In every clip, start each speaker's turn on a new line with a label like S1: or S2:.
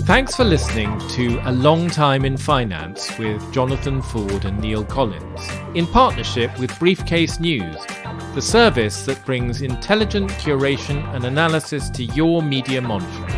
S1: Thanks for listening to A Long Time in Finance with Jonathan Ford and Neil Collins, in partnership with Briefcase.News, the service that brings intelligent curation and analysis to your media monitoring.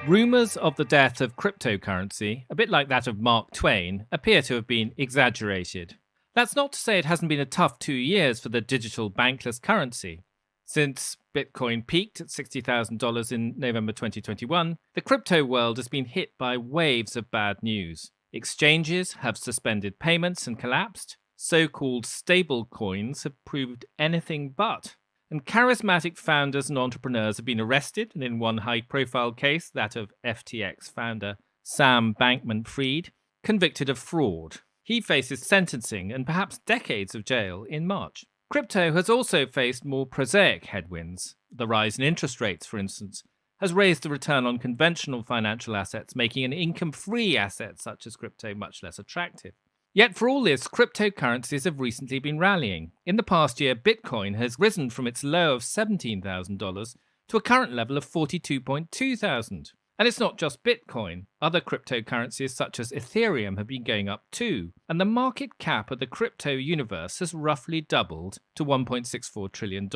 S1: Rumours of the death of cryptocurrency, a bit like that of Mark Twain, appear to have been exaggerated. That's not to say it hasn't been a tough 2 years for the digital bankless currency. Since Bitcoin peaked at $60,000 in November 2021, the crypto world has been hit by waves of bad news. Exchanges have suspended payments and collapsed. So-called stable coins have proved anything but. And charismatic founders and entrepreneurs have been arrested, and in one high-profile case, that of FTX founder Sam Bankman-Fried, convicted of fraud. He faces sentencing and perhaps decades of jail in March. Crypto has also faced more prosaic headwinds. The rise in interest rates, for instance, has raised the return on conventional financial assets, making an income-free asset such as crypto much less attractive. Yet for all this, cryptocurrencies have recently been rallying. In the past year, Bitcoin has risen from its low of $17,000 to a current level of $42,200. And it's not just Bitcoin. Other cryptocurrencies such as Ethereum have been going up too. And the market cap of the crypto universe has roughly doubled to $1.64 trillion.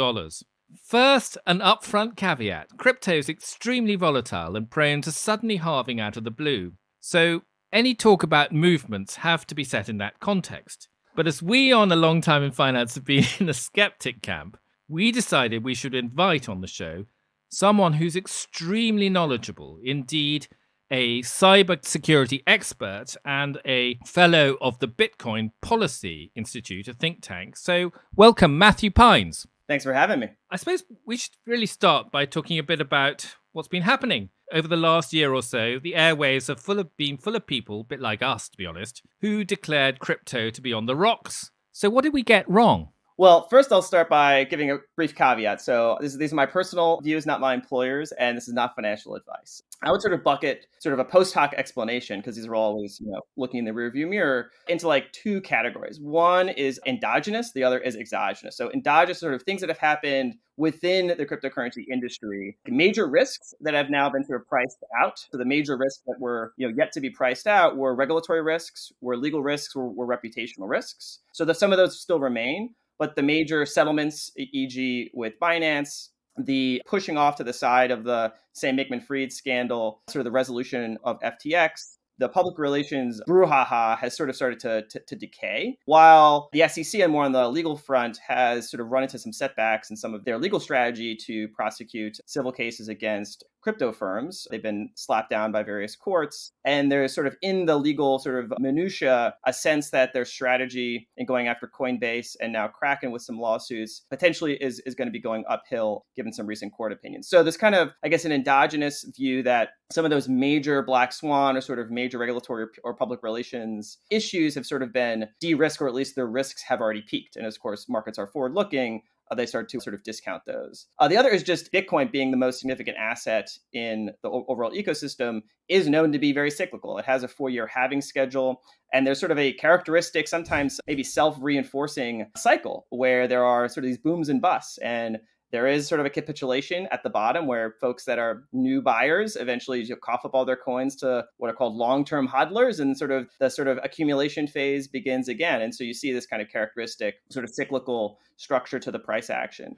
S1: First, an upfront caveat. Crypto is extremely volatile and prone to suddenly halving out of the blue. So any talk about movements have to be set in that context. But as we on A Long Time in Finance have been in the skeptic camp, we decided we should invite on the show someone who's extremely knowledgeable, indeed a cybersecurity expert and a fellow of the Bitcoin Policy Institute, a think tank. So welcome, Matthew Pines.
S2: Thanks for having me.
S1: I suppose we should really start by talking a bit about what's been happening. Over the last year or so, the airwaves have been full of people, a bit like us, to be honest, who declared crypto to be on the rocks. So what did we get wrong?
S2: Well, first I'll start by giving a brief caveat. So these are my personal views, not my employer's, and this is not financial advice. I would sort of bucket sort of a post hoc explanation, because these are always, looking in the rearview mirror, into like two categories. One is endogenous, the other is exogenous. So endogenous sort of things that have happened within the cryptocurrency industry, major risks that have now been sort of priced out. So the major risks that were yet to be priced out were regulatory risks, were legal risks, were reputational risks. So some of those still remain. But the major settlements, e.g. with Binance, the pushing off to the side of the Sam Bankman-Fried scandal, sort of the resolution of FTX, the public relations brouhaha has sort of started to decay, while the SEC and more on the legal front has sort of run into some setbacks in some of their legal strategy to prosecute civil cases against crypto firms. They've been slapped down by various courts. And there's sort of in the legal sort of minutia, a sense that their strategy in going after Coinbase and now Kraken with some lawsuits potentially is going to be going uphill given some recent court opinions. So there's kind of, I guess, an endogenous view that some of those major black swan or sort of major regulatory or public relations issues have sort of been de-risked, or at least their risks have already peaked. And of course, markets are forward-looking. They start to sort of discount those. The other is just Bitcoin being the most significant asset in the overall ecosystem is known to be very cyclical. It has a 4-year halving schedule. And there's sort of a characteristic, sometimes maybe self-reinforcing cycle where there are sort of these booms and busts. And there is sort of a capitulation at the bottom where folks that are new buyers eventually cough up all their coins to what are called long-term hodlers, and the sort of accumulation phase begins again. And so you see this kind of characteristic sort of cyclical structure to the price action.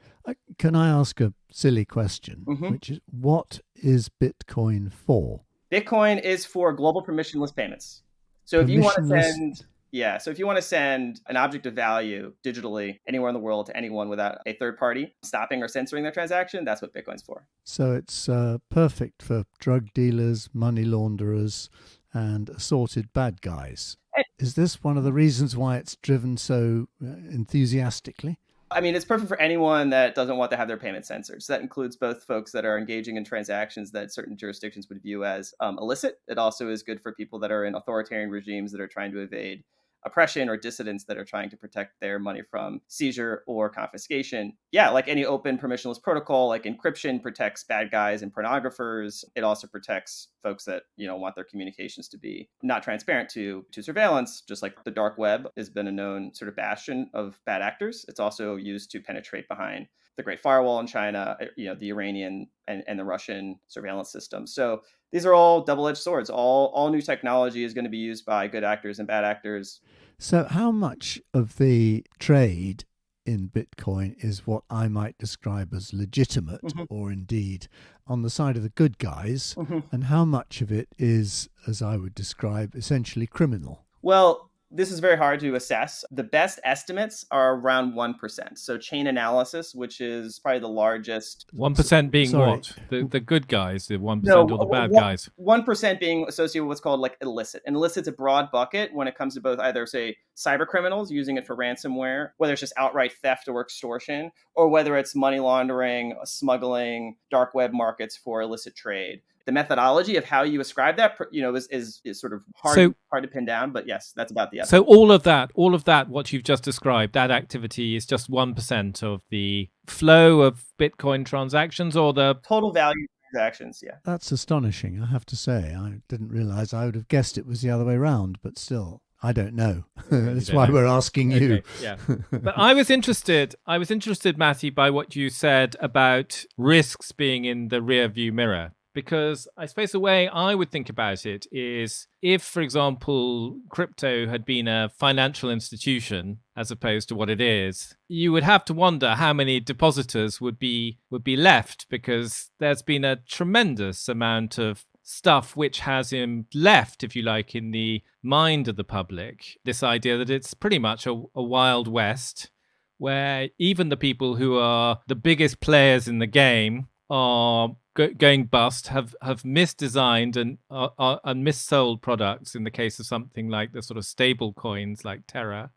S3: Can I ask a silly question, which is, what is Bitcoin for?
S2: Bitcoin is for global permissionless payments. So if you want to send... Yeah. So if you want to send an object of value digitally anywhere in the world to anyone without a third party stopping or censoring their transaction, that's what Bitcoin's for.
S3: So it's perfect for drug dealers, money launderers, and assorted bad guys. Is this one of the reasons why it's driven so enthusiastically?
S2: I mean, it's perfect for anyone that doesn't want to have their payment censored. So that includes both folks that are engaging in transactions that certain jurisdictions would view as illicit. It also is good for people that are in authoritarian regimes that are trying to evade oppression or dissidents that are trying to protect their money from seizure or confiscation. Yeah, like any open permissionless protocol, like encryption protects bad guys and pornographers. It also protects folks that, want their communications to be not transparent to surveillance, just like the dark web has been a known sort of bastion of bad actors. It's also used to penetrate behind the Great Firewall in China, the Iranian and the Russian surveillance system. So these are all double-edged swords. All new technology is going to be used by good actors and bad actors.
S3: So how much of the trade in Bitcoin is what I might describe as legitimate or indeed on the side of the good guys, and how much of it is, as I would describe, essentially criminal?
S2: Well, this is very hard to assess. The best estimates are around 1%. So Chain Analysis, which is probably the largest.
S1: 1% being
S3: Sorry.
S1: what? The good guys, the 1%
S2: No,
S1: or the bad guys?
S2: 1% being associated with what's called like illicit. And illicit's a broad bucket when it comes to both either, say, cyber criminals using it for ransomware, whether it's just outright theft or extortion, or whether it's money laundering, smuggling, dark web markets for illicit trade. The methodology of how you ascribe that, is sort of hard to pin down. But yes, that's about the estimate.
S1: So all of that, what you've just described, that activity is just 1% of the flow of Bitcoin transactions, or the
S2: total value transactions. Yeah,
S3: that's astonishing. I have to say, I didn't realize. I would have guessed it was the other way around, but still, I don't know. That's why we're asking you.
S1: Okay, yeah. But I was interested, Matty, by what you said about risks being in the rear view mirror. Because I suppose the way I would think about it is if, for example, crypto had been a financial institution as opposed to what it is, you would have to wonder how many depositors would be left, because there's been a tremendous amount of stuff which has him left, if you like, in the mind of the public. This idea that it's pretty much a wild west where even the people who are the biggest players in the game are going bust, have misdesigned and missold products in the case of something like the sort of stable coins like Terra,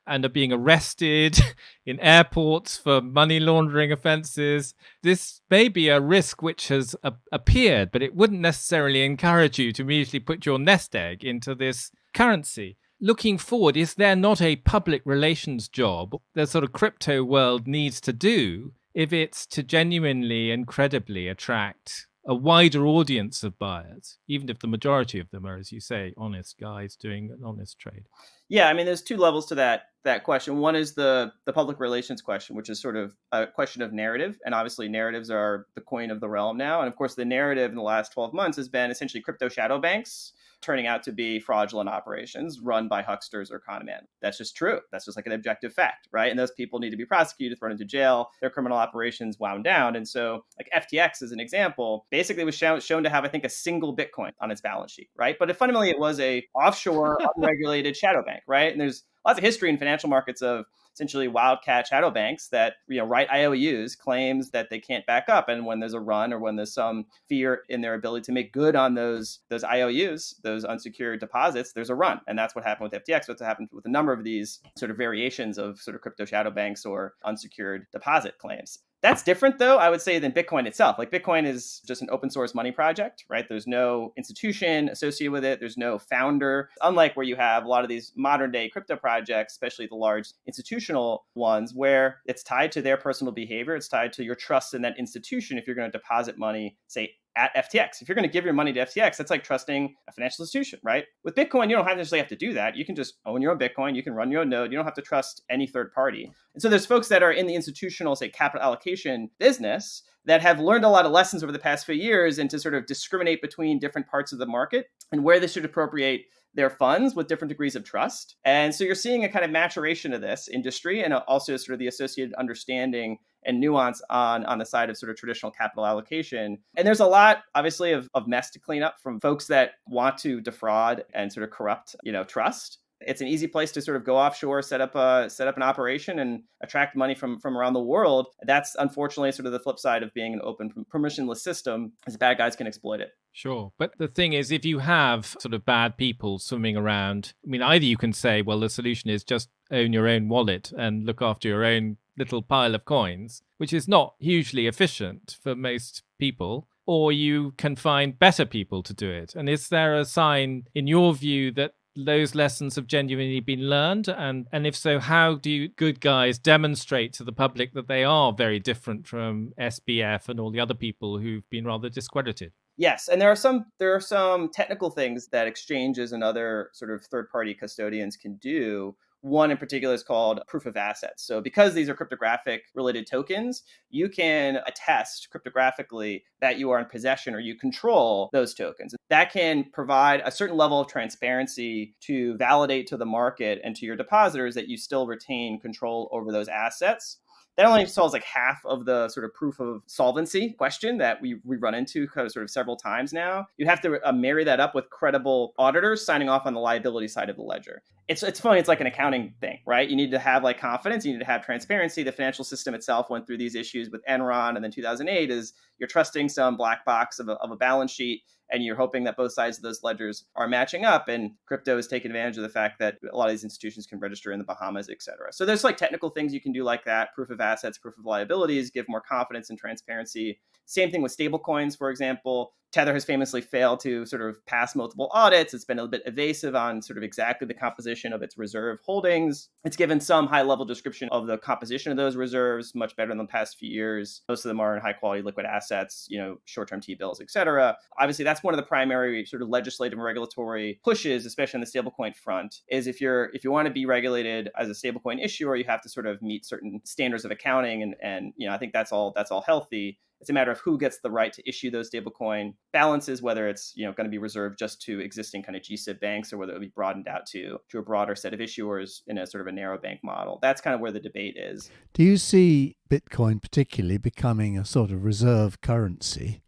S1: and are being arrested in airports for money laundering offenses. This may be a risk which has appeared, but it wouldn't necessarily encourage you to immediately put your nest egg into this currency. Looking forward, is there not a public relations job the sort of crypto world needs to do if it's to genuinely and credibly attract a wider audience of buyers, even if the majority of them are, as you say, honest guys doing an honest trade?
S2: Yeah, I mean, there's two levels to that question. One is the public relations question, which is sort of a question of narrative. And obviously narratives are the coin of the realm now. And of course, the narrative in the last 12 months has been essentially crypto shadow banks turning out to be fraudulent operations run by hucksters or con men. That's just true. That's just like an objective fact, right? And those people need to be prosecuted, thrown into jail, their criminal operations wound down. And so like FTX as an example, basically was shown to have, I think, a single Bitcoin on its balance sheet, right? But fundamentally, it was a offshore, unregulated shadow bank, right? And there's lots of history in financial markets of essentially wildcat shadow banks that write IOUs, claims that they can't back up, and when there's a run or when there's some fear in their ability to make good on those IOUs, those unsecured deposits, there's a run. And that's what happened with FTX. What's happened with a number of these sort of variations of sort of crypto shadow banks or unsecured deposit claims. That's different, though, I would say, than Bitcoin itself. Like Bitcoin is just an open source money project, right? There's no institution associated with it. There's no founder. Unlike where you have a lot of these modern day crypto projects, especially the large institutional ones, where it's tied to their personal behavior. It's tied to your trust in that institution. If you're going to deposit money, say, at FTX. If you're going to give your money to FTX, that's like trusting a financial institution, right? With Bitcoin, you don't necessarily have to do that. You can just own your own Bitcoin. You can run your own node. You don't have to trust any third party. And so there's folks that are in the institutional, say, capital allocation business that have learned a lot of lessons over the past few years and to sort of discriminate between different parts of the market and where they should appropriate their funds with different degrees of trust. And so you're seeing a kind of maturation of this industry and also sort of the associated understanding and nuance on the side of sort of traditional capital allocation. And there's a lot, obviously, of mess to clean up from folks that want to defraud and sort of corrupt, trust. It's an easy place to sort of go offshore, set up an operation and attract money from around the world. That's unfortunately sort of the flip side of being an open, permissionless system, is bad guys can exploit it.
S1: Sure. But the thing is, if you have sort of bad people swimming around, I mean, either you can say, well, the solution is just own your own wallet and look after your own little pile of coins, which is not hugely efficient for most people, or you can find better people to do it. And is there a sign, in your view, that those lessons have genuinely been learned? And if so, how do you good guys demonstrate to the public that they are very different from SBF and all the other people who've been rather discredited?
S2: Yes, and there are some technical things that exchanges and other sort of third-party custodians can do. One in particular is called proof of assets. So because these are cryptographic related tokens, you can attest cryptographically that you are in possession or you control those tokens. That can provide a certain level of transparency to validate to the market and to your depositors that you still retain control over those assets. That only solves like half of the sort of proof of solvency question that we run into sort of several times now. You have to marry that up with credible auditors signing off on the liability side of the ledger. It's funny. It's like an accounting thing, right? You need to have like confidence. You need to have transparency. The financial system itself went through these issues with Enron and then 2008 is you're trusting some black box of a balance sheet and you're hoping that both sides of those ledgers are matching up. And crypto is taking advantage of the fact that a lot of these institutions can register in the Bahamas, et cetera. So there's like technical things you can do like that. Proof of assets, proof of liabilities, give more confidence and transparency. Same thing with stablecoins, for example. Tether has famously failed to sort of pass multiple audits. It's been a bit evasive on sort of exactly the composition of its reserve holdings. It's given some high-level description of the composition of those reserves, much better than the past few years. Most of them are in high-quality liquid assets, short-term T-bills, et cetera. Obviously, that's one of the primary sort of legislative and regulatory pushes, especially on the stablecoin front, is if you want to be regulated as a stablecoin issuer, you have to sort of meet certain standards of accounting, and I think that's all healthy. It's a matter of who gets the right to issue those stablecoin balances, whether it's going to be reserved just to existing kind of GSIB banks or whether it will be broadened out to a broader set of issuers in a sort of a narrow bank model. That's kind of where the debate is.
S3: Do you see Bitcoin particularly becoming a sort of reserve currency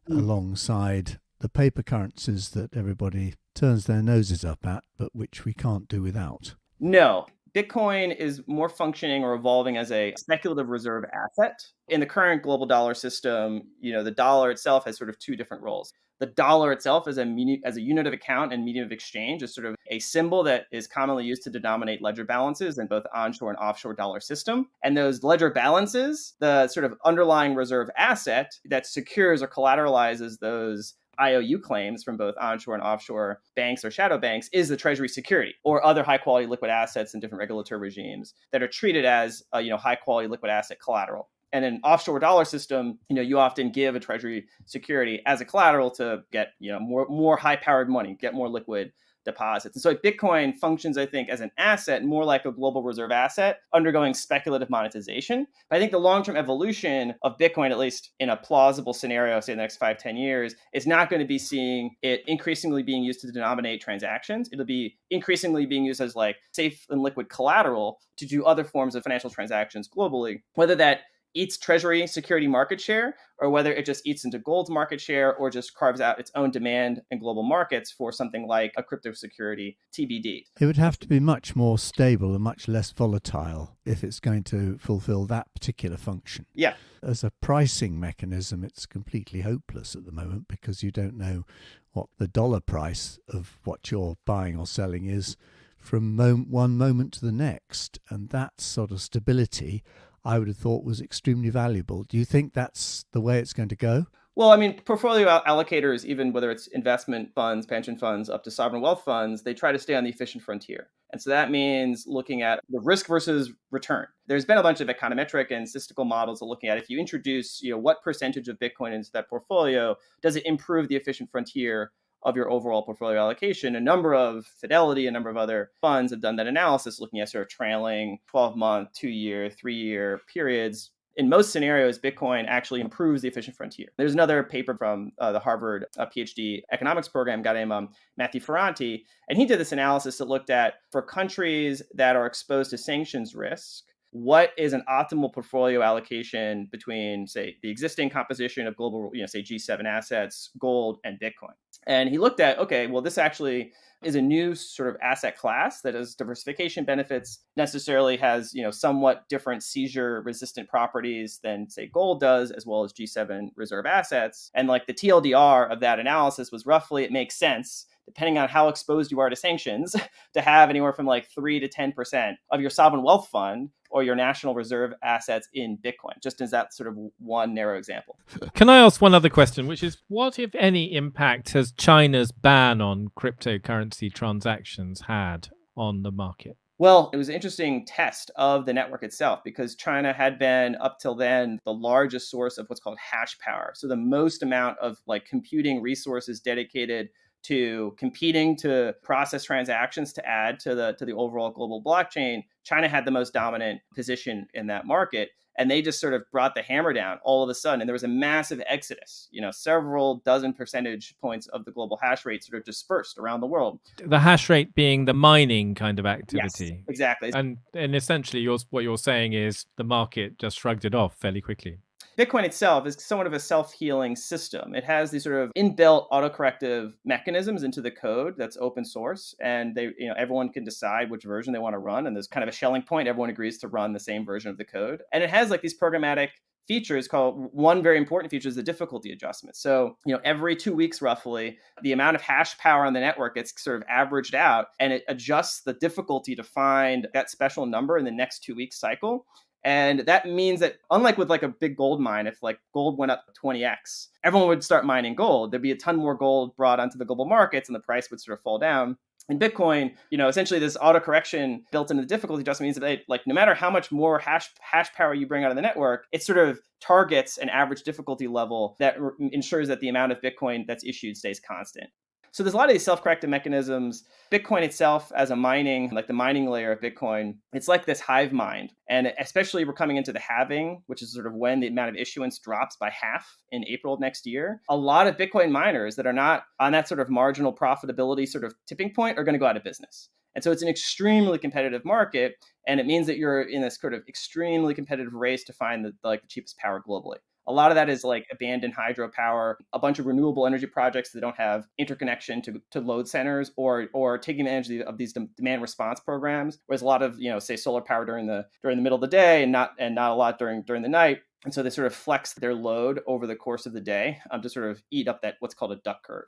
S3: alongside the paper currencies that everybody turns their noses up at, but which we can't do without?
S2: No. Bitcoin is more functioning or evolving as a speculative reserve asset. In the current global dollar system, the dollar itself has sort of two different roles. The dollar itself as a unit of account and medium of exchange is sort of a symbol that is commonly used to denominate ledger balances in both onshore and offshore dollar system. And those ledger balances, the sort of underlying reserve asset that secures or collateralizes those IOU claims from both onshore and offshore banks or shadow banks is the treasury security or other high quality liquid assets in different regulatory regimes that are treated as high quality liquid asset collateral. And in offshore dollar system, you often give a treasury security as a collateral to get more high powered money, get more liquid deposits. And so Bitcoin functions, I think, as an asset, more like a global reserve asset undergoing speculative monetization. But I think the long-term evolution of Bitcoin, at least in a plausible scenario, say the next 5-10 years, is not going to be seeing it increasingly being used to denominate transactions. It'll be increasingly being used as like safe and liquid collateral to do other forms of financial transactions globally, whether that eats treasury security market share or whether it just eats into gold's market share or just carves out its own demand in global markets for something like a crypto security TBD.
S3: It would have to be much more stable and much less volatile if it's going to fulfill that particular function.
S2: Yeah.
S3: As a pricing mechanism, it's completely hopeless at the moment because you don't know what the dollar price of what you're buying or selling is from one moment to the next. And that sort of stability I would have thought was extremely valuable. Do you think that's the way it's going to go?
S2: Well, I mean, portfolio allocators, even whether it's investment funds, pension funds, up to sovereign wealth funds, they try to stay on the efficient frontier. And so that means looking at the risk versus return. There's been a bunch of econometric and statistical models of looking at if you introduce, what percentage of Bitcoin into that portfolio, does it improve the efficient frontier of your overall portfolio allocation? A number of Fidelity, a number of other funds have done that analysis looking at sort of trailing 12-month, 2-year, 3-year periods. In most scenarios, Bitcoin actually improves the efficient frontier. There's another paper from the Harvard PhD economics program, guy named Matthew Ferranti, and he did this analysis that looked at for countries that are exposed to sanctions risk, what is an optimal portfolio allocation between, say, the existing composition of global, say G7 assets, gold, and Bitcoin? And he looked at, okay, well, this actually is a new sort of asset class that has diversification benefits, necessarily has, somewhat different seizure resistant properties than, say, gold does, as well as G7 reserve assets. And like the TLDR of that analysis was roughly, it makes sense, depending on how exposed you are to sanctions, to have anywhere from like 3 to 10% of your sovereign wealth fund or your national reserve assets in Bitcoin, just as that sort of one narrow example.
S1: Can I ask one other question, which is what, if any, impact has China's ban on cryptocurrency transactions had on the market?
S2: Well, it was an interesting test of the network itself because China had been up till then the largest source of what's called hash power. So the most amount of like computing resources dedicated to competing to process transactions to add to the overall global blockchain. China had the most dominant position in that market. And they just sort of brought the hammer down all of a sudden. And there was a massive exodus, several dozen percentage points of the global hash rate sort of dispersed around the world.
S1: The hash rate being the mining kind of activity.
S2: Yes, exactly.
S1: And essentially what you're saying is the market just shrugged it off fairly quickly.
S2: Bitcoin itself is somewhat of a self-healing system. It has these sort of inbuilt autocorrective mechanisms into the code that's open source, and everyone can decide which version they want to run. And there's kind of a shelling point. Everyone agrees to run the same version of the code, and it has like these programmatic features called, one very important feature is the difficulty adjustment. So, every 2 weeks roughly, the amount of hash power on the network gets sort of averaged out, and it adjusts the difficulty to find that special number in the next 2 week cycle. And that means that unlike with like a big gold mine, if like gold went up 20x, everyone would start mining gold. There'd be a ton more gold brought onto the global markets and the price would sort of fall down. In Bitcoin, essentially this autocorrection built into the difficulty adjustment means that like no matter how much more hash power you bring out of the network, it sort of targets an average difficulty level that ensures that the amount of Bitcoin that's issued stays constant. So there's a lot of these self-correcting mechanisms. Bitcoin itself as a mining, like the mining layer of Bitcoin, it's like this hive mind. And especially we're coming into the halving, which is sort of when the amount of issuance drops by half in April of next year. A lot of Bitcoin miners that are not on that sort of marginal profitability sort of tipping point are going to go out of business. And so it's an extremely competitive market. And it means that you're in this sort of extremely competitive race to find the cheapest power globally. A lot of that is like abandoned hydropower, a bunch of renewable energy projects that don't have interconnection to load centers or taking advantage of these demand response programs. Whereas a lot of, say solar power during the middle of the day and not a lot during the night. And so they sort of flex their load over the course of the day to sort of eat up that what's called a duck curve.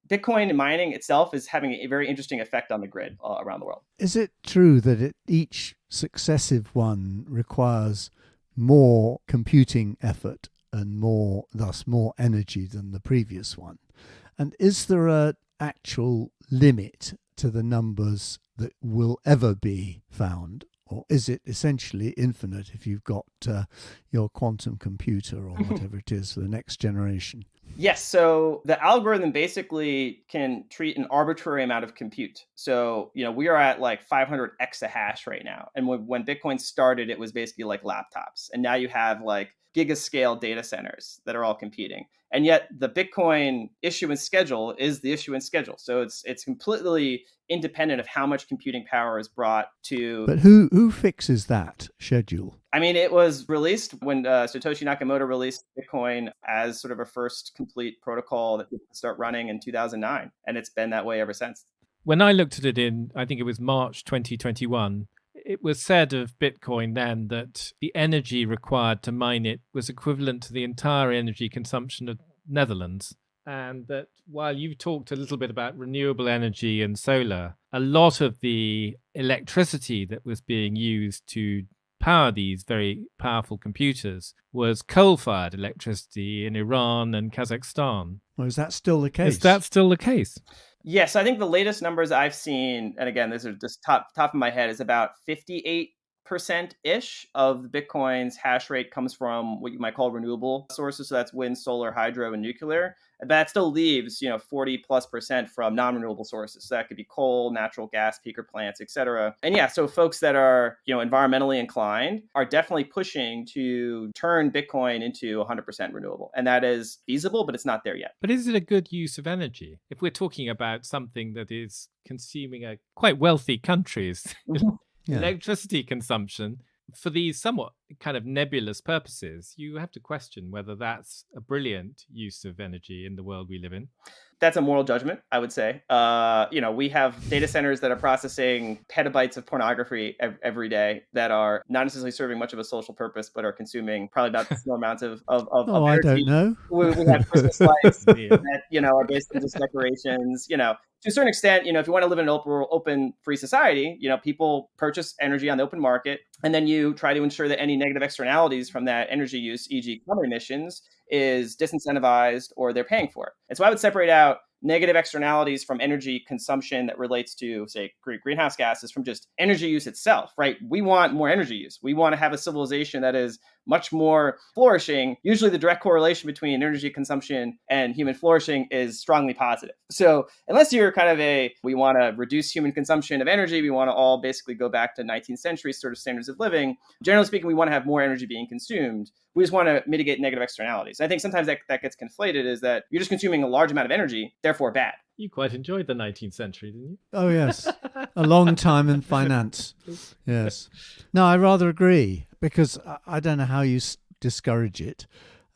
S2: Bitcoin mining itself is having a very interesting effect on the grid around the world.
S3: Is it true that each successive one requires more computing effort and thus more energy than the previous one? And is there an actual limit to the numbers that will ever be found? Or is it essentially infinite if you've got your quantum computer or whatever it is for the next generation?
S2: Yes. So the algorithm basically can treat an arbitrary amount of compute. So, we are at like 500 exahash right now. And when Bitcoin started, it was basically like laptops. And now you have like gigascale data centers that are all competing. And yet the Bitcoin issuance schedule is the issuance schedule. So it's completely independent of how much computing power is brought to.
S3: But who fixes that schedule?
S2: I mean, it was released when Satoshi Nakamoto released Bitcoin as sort of a first complete protocol that people could start running in 2009. And it's been that way ever since.
S1: When I looked at it I think it was March 2021, it was said of Bitcoin then that the energy required to mine it was equivalent to the entire energy consumption of Netherlands. And that while you talked a little bit about renewable energy and solar, a lot of the electricity that was being used to power these very powerful computers was coal-fired electricity in Iran and Kazakhstan.
S3: Well, is that still the case?
S1: Is that still the case?
S2: Yes, I think the latest numbers I've seen, and again, these are just top of my head, is about 58%-ish of Bitcoin's hash rate comes from what you might call renewable sources. So that's wind, solar, hydro, and nuclear. But that still leaves, 40+% from non-renewable sources. So that could be coal, natural gas, peaker plants, et cetera. And yeah, so folks that are, environmentally inclined are definitely pushing to turn Bitcoin into 100% renewable. And that is feasible, but it's not there yet.
S1: But is it a good use of energy? If we're talking about something that is consuming a quite wealthy country's electricity consumption, for these somewhat kind of nebulous purposes, you have to question whether that's a brilliant use of energy in the world we live in.
S2: That's a moral judgment, I would say. We have data centers that are processing petabytes of pornography every day that are not necessarily serving much of a social purpose, but are consuming probably about the same amount of
S3: I don't know.
S2: We have Christmas lights that, are based on just decorations. to a certain extent, if you want to live in an open free society, people purchase energy on the open market, and then you try to ensure that any negative externalities from that energy use, e.g. carbon emissions, is disincentivized or they're paying for it. And so I would separate out negative externalities from energy consumption that relates to, say, greenhouse gases from just energy use itself, right? We want more energy use. We want to have a civilization that is much more flourishing. Usually the direct correlation between energy consumption and human flourishing is strongly positive. So unless you're kind of we want to reduce human consumption of energy, we want to all basically go back to 19th century sort of standards of living. Generally speaking, we want to have more energy being consumed. We just want to mitigate negative externalities. I think sometimes that gets conflated, is that you're just consuming a large amount of energy, therefore bad.
S1: You quite enjoyed the 19th century, didn't you?
S3: Oh, yes. A long time in finance. Yes. No, I rather agree, because I don't know how you discourage it.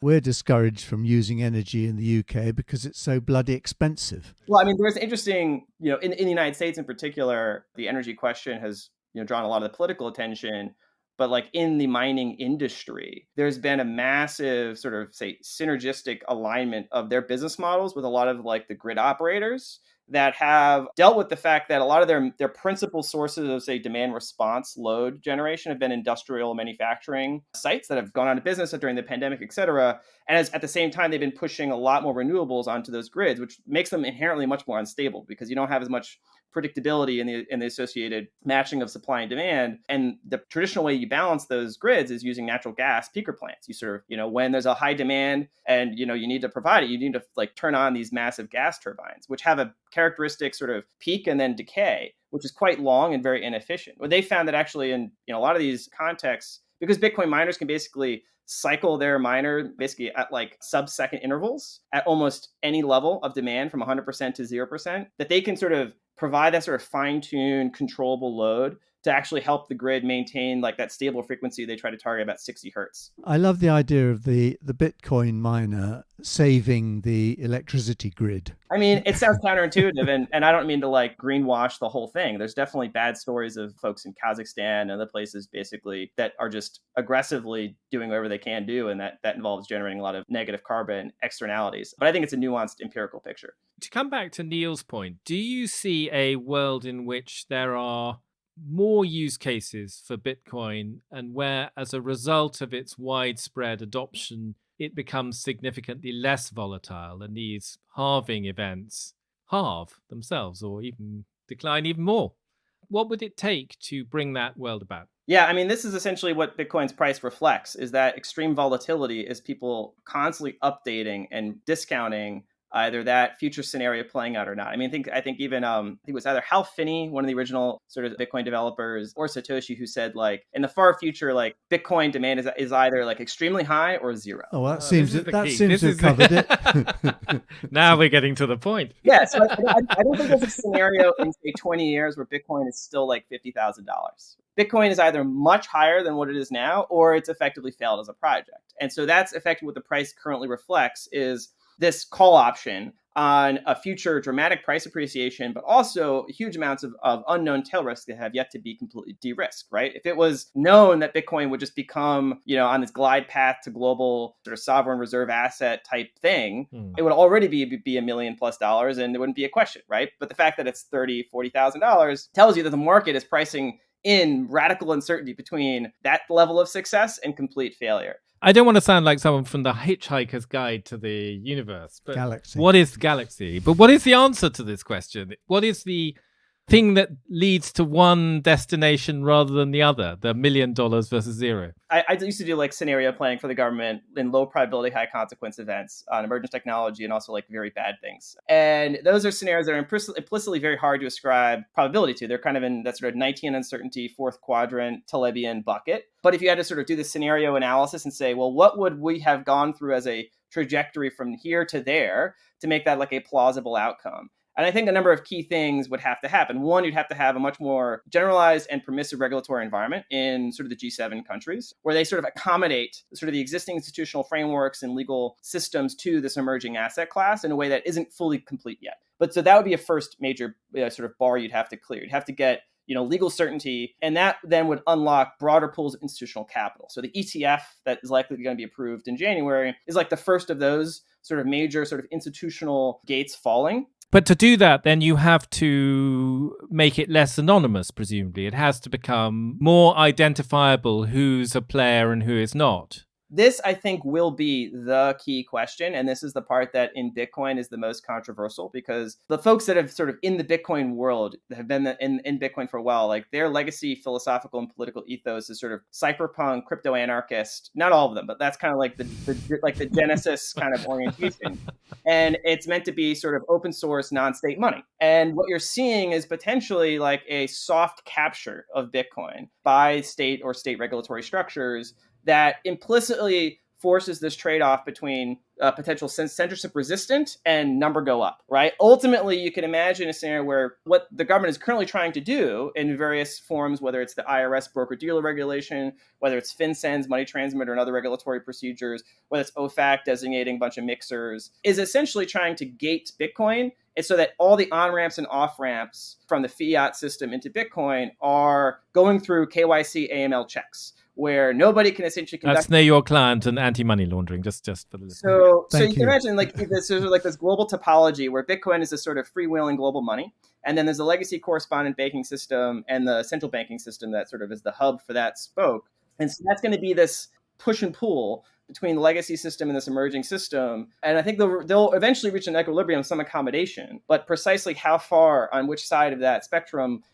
S3: We're discouraged from using energy in the UK because it's so bloody expensive.
S2: Well, I mean, there's interesting, in the United States in particular, the energy question has, drawn a lot of the political attention. But like in the mining industry, there's been a massive sort of, say, synergistic alignment of their business models with a lot of like the grid operators that have dealt with the fact that a lot of their principal sources of, say, demand response load generation have been industrial manufacturing sites that have gone out of business during the pandemic, et cetera. And at the same time, they've been pushing a lot more renewables onto those grids, which makes them inherently much more unstable because you don't have as much predictability in the associated matching of supply and demand. And the traditional way you balance those grids is using natural gas peaker plants. You sort of, when there's a high demand and, you need to provide it, you need to like turn on these massive gas turbines, which have a characteristic sort of peak and then decay, which is quite long and very inefficient. But they found that actually in a lot of these contexts, because Bitcoin miners can basically cycle their miner basically at like sub-second intervals at almost any level of demand from 100% to 0%, that they can sort of provide that sort of fine-tuned controllable load to actually help the grid maintain like that stable frequency they try to target about 60 hertz.
S3: I love the idea of the Bitcoin miner saving the electricity grid.
S2: I mean, it sounds counterintuitive, and I don't mean to like greenwash the whole thing. There's definitely bad stories of folks in Kazakhstan and other places basically that are just aggressively doing whatever they can do, and that involves generating a lot of negative carbon externalities. But I think it's a nuanced empirical picture.
S1: To come back to Neil's point, do you see a world in which there are more use cases for Bitcoin and where, as a result of its widespread adoption, it becomes significantly less volatile and these halving events halve themselves or even decline even more? What would it take to bring that world about?
S2: Yeah, I mean, this is essentially what Bitcoin's price reflects, is that extreme volatility is people constantly updating and discounting either that future scenario playing out or not. I mean, I think even I think it was either Hal Finney, one of the original sort of Bitcoin developers, or Satoshi, who said like in the far future, like Bitcoin demand is either like extremely high or zero.
S3: Oh, that seems to have covered it.
S1: Now we're getting to the point.
S2: Yeah, so I don't think there's a scenario in say 20 years where Bitcoin is still like $50,000. Bitcoin is either much higher than what it is now, or it's effectively failed as a project. And so that's effectively what the price currently reflects, is this call option on a future dramatic price appreciation, but also huge amounts of unknown tail risk that have yet to be completely de-risked, right? If it was known that Bitcoin would just become, on this glide path to global sort of sovereign reserve asset type thing, it would already be $1 million+ and there wouldn't be a question, right? But the fact that it's $30,000, $40,000 tells you that the market is pricing in radical uncertainty between that level of success and complete failure.
S1: I don't want to sound like someone from the Hitchhiker's Guide to the Universe, but
S3: Galaxy.
S1: What is Galaxy? But what is the answer to this question? What is the thing that leads to one destination rather than the other, the $1 million versus zero?
S2: I used to do like scenario planning for the government in low probability, high consequence events on emerging technology and also like very bad things. And those are scenarios that are implicitly very hard to ascribe probability to. They're kind of in that sort of 19 uncertainty, fourth quadrant Talebian bucket. But if you had to sort of do the scenario analysis and say, well, what would we have gone through as a trajectory from here to there to make that like a plausible outcome? And I think a number of key things would have to happen. One, you'd have to have a much more generalized and permissive regulatory environment in sort of the G7 countries, where they sort of accommodate sort of the existing institutional frameworks and legal systems to this emerging asset class in a way that isn't fully complete yet. But so that would be a first major sort of bar you'd have to clear. You'd have to get legal certainty, and that then would unlock broader pools of institutional capital. So the ETF that is likely going to be approved in January is like the first of those sort of major sort of institutional gates falling.
S1: But to do that, then you have to make it less anonymous, presumably. It has to become more identifiable who's a player and who is not.
S2: This, I think, will be the key question. And this is the part that in Bitcoin is the most controversial, because the folks that have sort of in the Bitcoin world that have been in Bitcoin for a while, like their legacy philosophical and political ethos is sort of cypherpunk, crypto anarchist. Not all of them, but that's kind of like the genesis kind of orientation. And it's meant to be sort of open source, non-state money. And what you're seeing is potentially like a soft capture of Bitcoin by state or state regulatory structures that implicitly forces this trade-off between potential censorship resistant and number go up, right? Ultimately, you can imagine a scenario where what the government is currently trying to do in various forms, whether it's the IRS broker-dealer regulation, whether it's FinCEN's money transmitter and other regulatory procedures, whether it's OFAC designating a bunch of mixers, is essentially trying to gate Bitcoin. And so that all the on-ramps and off-ramps from the fiat system into Bitcoin are going through KYC AML checks, where nobody can essentially conduct.
S1: That's know your client and anti-money laundering, just for the listener.
S2: So you can imagine like this is like this global topology where Bitcoin is a sort of freewheeling global money, and then there's a legacy correspondent banking system and the central banking system that sort of is the hub for that spoke. And so that's going to be this push and pull between the legacy system and this emerging system. And I think they'll eventually reach an equilibrium, some accommodation, but precisely how far on which side of that spectrum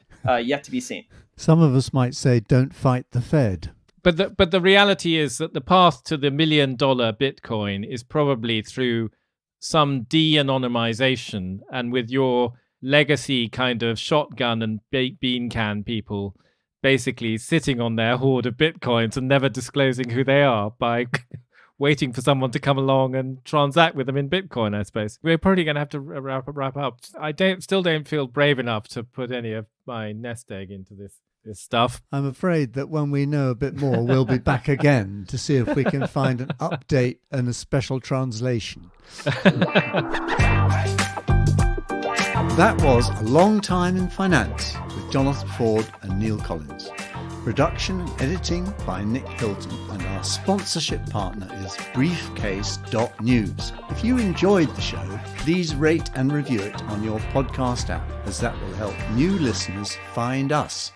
S2: yet to be seen.
S3: Some of us might say, don't fight the Fed.
S1: But the reality is that the path to the $1 million Bitcoin is probably through some de-anonymization, and with your legacy kind of shotgun and bean can people basically sitting on their hoard of Bitcoins and never disclosing who they are by waiting for someone to come along and transact with them in Bitcoin, I suppose. We're probably going to have to wrap up. I still don't feel brave enough to put any of my nest egg into this stuff.
S3: I'm afraid that when we know a bit more, we'll be back again to see if we can find an update and a special translation. That was A Long Time in Finance with Jonathan Ford and Neil Collins. Production and editing by Nick Hilton, and our sponsorship partner is Briefcase.News. If you enjoyed the show, please rate and review it on your podcast app, as that will help new listeners find us.